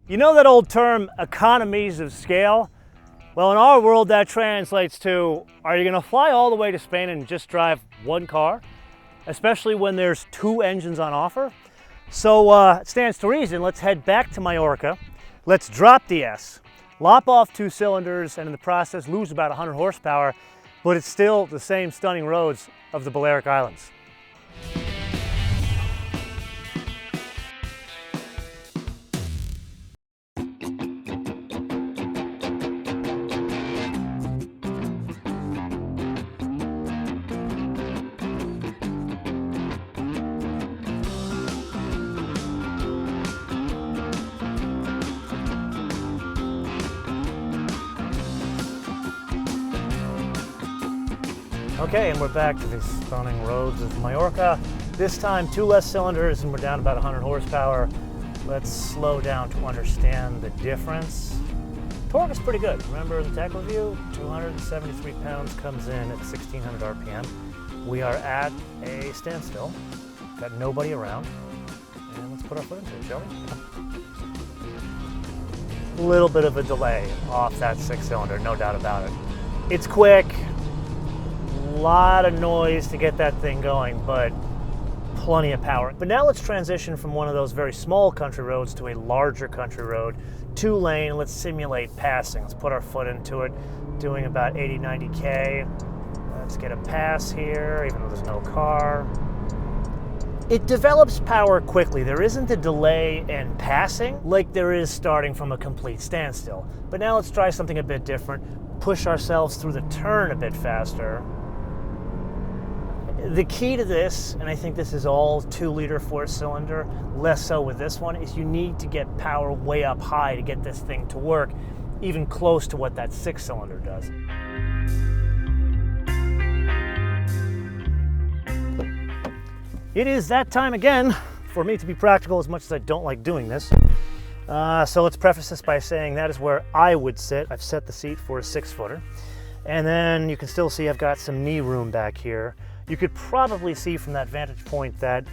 You know that old term, economies of scale? Well, in our world, that translates to, are you gonna fly all the way to Spain and just drive one car? Especially when there's two engines on offer? So it stands to reason, let's head back to Mallorca. Let's drop the S, lop off 2 cylinders, and in the process lose about 100 horsepower, but it's still the same stunning roads of the Balearic Islands. Okay, and we're back to the stunning roads of Mallorca. This time, 2 less cylinders, and we're down about 100 horsepower. Let's slow down to understand the difference. Torque is pretty good. Remember the tech review? 273 pounds comes in at 1600 RPM. We are at a standstill. Got nobody around. And let's put our foot into it, shall we? A little bit of a delay off that 6-cylinder, no doubt about it. It's quick. Lot of noise to get that thing going, but plenty of power. But now let's transition from one of those very small country roads to a larger country road, 2-lane. Let's simulate passing. Let's put our foot into it, doing about 80-90K. Let's get a pass here, even though there's no car. It develops power quickly. There isn't a delay in passing like there is starting from a complete standstill. But now let's try something a bit different, push ourselves through the turn a bit faster. The key to this, and I think this is all 2-liter 4-cylinder, less so with this one, is you need to get power way up high to get this thing to work, even close to what that 6-cylinder does. It is that time again for me to be practical, as much as I don't like doing this. So let's preface this by saying that is where I would sit. I've set the seat for a 6-footer. And then you can still see I've got some knee room back here. You could probably see from that vantage point that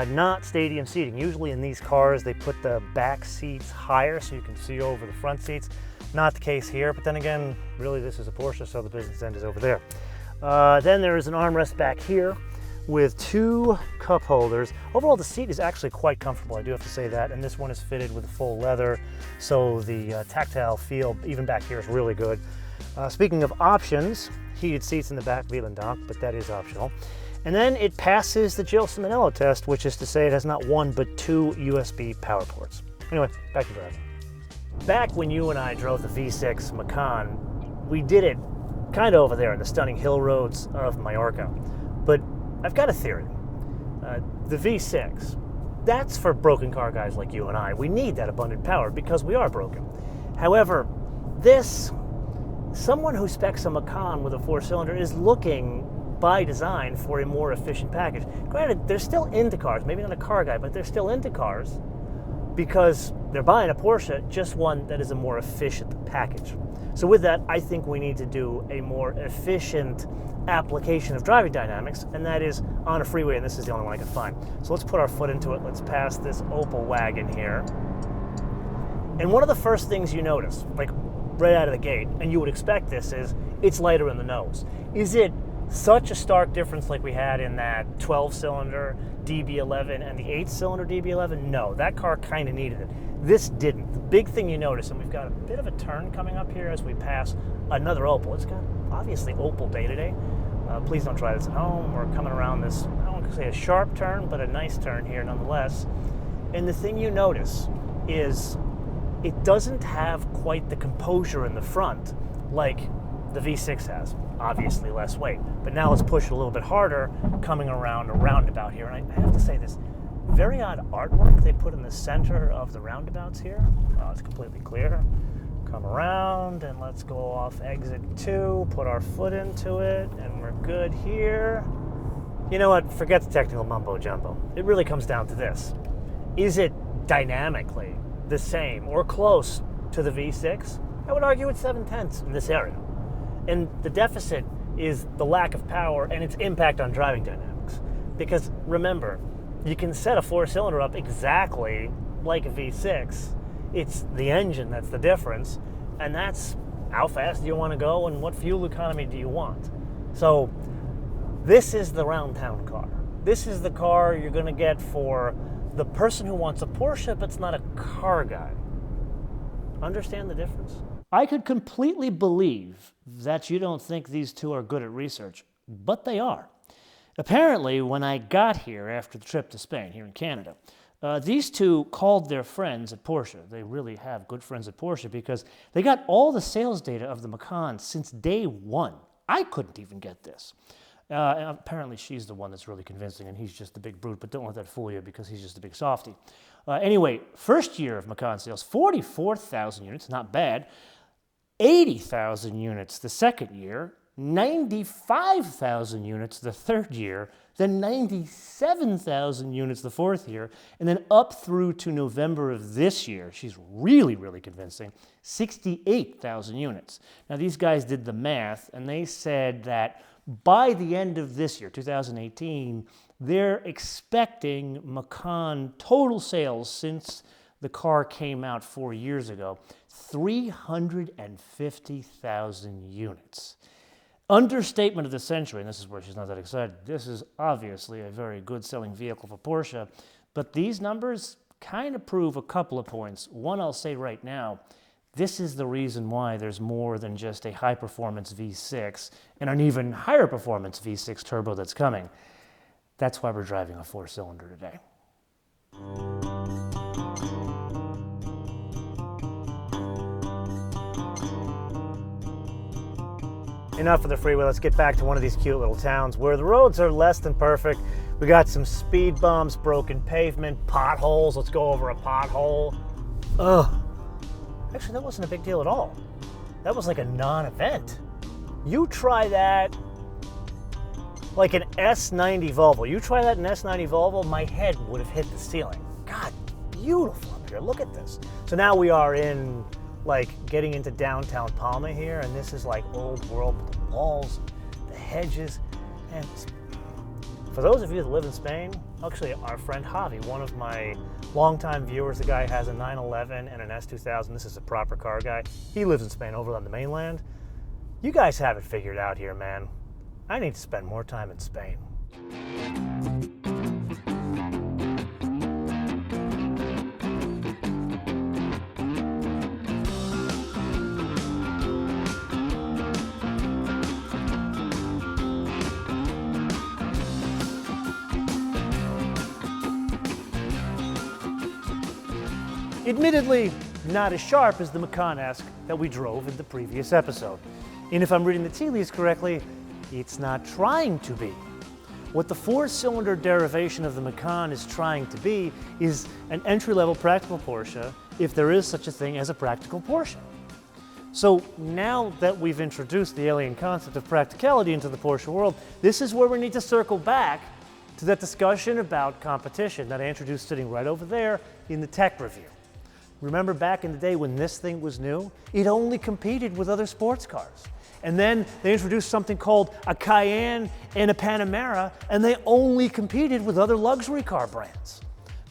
not stadium seating. Usually in these cars, they put the back seats higher so you can see over the front seats. Not the case here, but then again, really this is a Porsche, so the business end is over there. Then there is an armrest back here with 2 cup holders. Overall, the seat is actually quite comfortable, I do have to say that, and this one is fitted with full leather, so the tactile feel, even back here, is really good. Speaking of options, heated seats in the back, wheel and dock, but that is optional. And then it passes the Jill Simonello test, which is to say it has not 1 but 2 USB power ports. Anyway, back to driving. Back when you and I drove the V6 Macan, we did it kind of over there in the stunning hill roads of Mallorca. But I've got a theory. The V6, that's for broken car guys like you and I. We need that abundant power because we are broken. However, someone who specs a Macan with a 4-cylinder is looking, by design, for a more efficient package. Granted, they're still into cars, maybe not a car guy, but they're still into cars because they're buying a Porsche, just one that is a more efficient package. So with that, I think we need to do a more efficient application of driving dynamics, and that is on a freeway, and this is the only one I can find. So let's put our foot into it. Let's pass this Opel wagon here. And one of the first things you notice, like right out of the gate, and you would expect this, is it's lighter in the nose. Is it such a stark difference like we had in that 12-cylinder DB11 and the 8-cylinder DB11? No, that car kind of needed it. This didn't. The big thing you notice, and we've got a bit of a turn coming up here as we pass another Opel. It's got obviously Opel day to day. Please don't try this at home. We're coming around this, I don't want to say a sharp turn, but a nice turn here nonetheless. And the thing you notice is it doesn't have quite the composure in the front like the V6 has. Obviously less weight. But now let's push it a little bit harder, coming around a roundabout here. And I have to say this, very odd artwork they put in the center of the roundabouts here. Oh, it's completely clear. Come around and let's go off exit 2, put our foot into it, and we're good here. You know what, forget the technical mumbo jumbo. It really comes down to this. Is it dynamically the same or close to the V6? I would argue it's 7/10 in this area. And the deficit is the lack of power and its impact on driving dynamics. Because remember, you can set a 4-cylinder up exactly like a V6 It's the engine that's the difference, and that's how fast do you want to go and what fuel economy do you want. So this is the round town car. This is the car you're going to get for the person who wants a Porsche but's not a car guy. Understand the difference? I could completely believe that you don't think these two are good at research, but they are. Apparently, when I got here after the trip to Spain, here in Canada, these two called their friends at Porsche. They really have good friends at Porsche because they got all the sales data of the Macan since day one. I couldn't even get this. And apparently she's the one that's really convincing and he's just the big brute, but don't let that fool you because he's just a big softie. Anyway, first year of Macan sales, 44,000 units, not bad. 80,000 units the second year, 95,000 units the third year, then 97,000 units the fourth year, and then up through to November of this year, she's really, really convincing, 68,000 units. Now these guys did the math, and they said that by the end of this year, 2018, they're expecting Macan total sales since the car came out 4 years ago, 350,000 units. Understatement of the century, and this is where she's not that excited. This is obviously a very good selling vehicle for Porsche, but these numbers kind of prove a couple of points. One, I'll say right now, this is the reason why there's more than just a high-performance V6 and an even higher performance V6 turbo that's coming. That's why we're driving a four-cylinder today. Enough of the freeway, let's get back to one of these cute little towns where the roads are less than perfect. We got some speed bumps, broken pavement, potholes. Let's go over a pothole. Ugh. Actually, that wasn't a big deal at all. That was like a non-event. You try that like an S90 Volvo. You try that in an S90 Volvo, my head would have hit the ceiling. God, beautiful up here. Look at this. So now we are in like getting into downtown Palma here, and this is like old world with the walls, the hedges, and for those of you that live in Spain, actually our friend Javi, one of my longtime viewers, the guy has a 911 and an S2000. This is a proper car guy. He lives in Spain over on the mainland. You guys have it figured out here, man. I need to spend more time in Spain. Admittedly, not as sharp as the Macan-esque that we drove in the previous episode. And if I'm reading the tea leaves correctly, it's not trying to be. What the four-cylinder derivation of the Macan is trying to be is an entry-level practical Porsche, if there is such a thing as a practical Porsche. So now that we've introduced the alien concept of practicality into the Porsche world, this is where we need to circle back to that discussion about competition that I introduced sitting right over there in the tech review. Remember back in the day when this thing was new? It only competed with other sports cars. And then they introduced something called a Cayenne and a Panamera, and they only competed with other luxury car brands.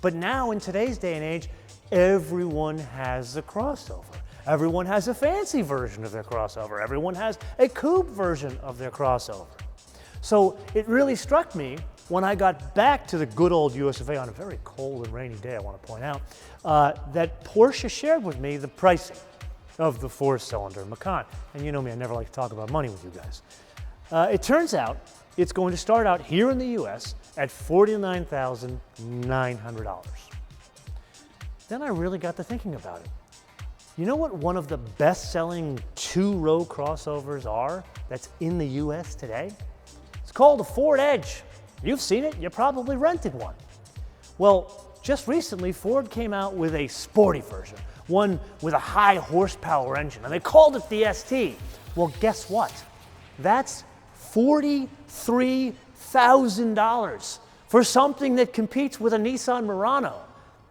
But now in today's day and age, everyone has a crossover. Everyone has a fancy version of their crossover. Everyone has a coupe version of their crossover. So it really struck me when I got back to the good old US of A on a very cold and rainy day, I want to point out, that Porsche shared with me the pricing of the four-cylinder Macan. And you know me, I never like to talk about money with you guys. It turns out it's going to start out here in the US at $49,900. Then I really got to thinking about it. You know what one of the best-selling two-row crossovers are that's in the US today? It's called a Ford Edge. You've seen it, you probably rented one. Well, just recently, Ford came out with a sporty version, one with a high horsepower engine, and they called it the ST. Well, guess what? That's $43,000 for something that competes with a Nissan Murano.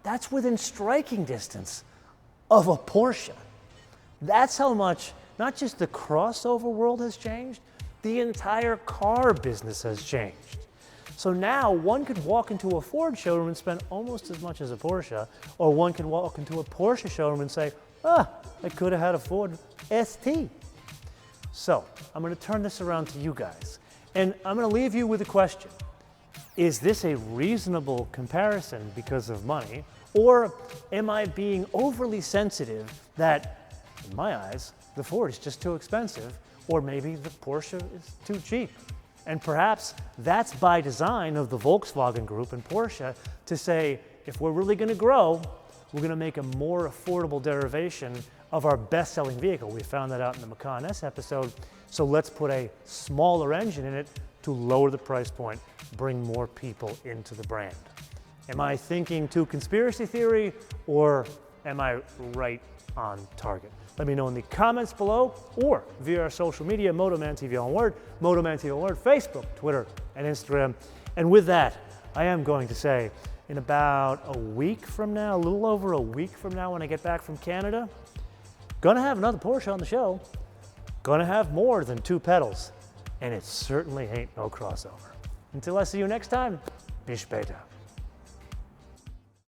That's within striking distance of a Porsche. That's how much, not just the crossover world has changed, the entire car business has changed. So now one could walk into a Ford showroom and spend almost as much as a Porsche, or one could walk into a Porsche showroom and say, I could have had a Ford ST. So I'm going to turn this around to you guys, and I'm going to leave you with a question. Is this a reasonable comparison because of money, or am I being overly sensitive that, in my eyes, the Ford is just too expensive, or maybe the Porsche is too cheap? And perhaps that's by design of the Volkswagen Group and Porsche to say, if we're really going to grow, we're going to make a more affordable derivation of our best-selling vehicle. We found that out in the Macan S episode, so let's put a smaller engine in it to lower the price point, bring more people into the brand. Am I thinking too conspiracy theory, or am I right on target? Let me know in the comments below, or via our social media, MotoManTV on Word, MotoManTV on Word, Facebook, Twitter, and Instagram. And with that, I am going to say, in about a week from now, a little over a week from now when I get back from Canada, gonna have another Porsche on the show, gonna have more than 2 pedals, and it certainly ain't no crossover. Until I see you next time, bis später.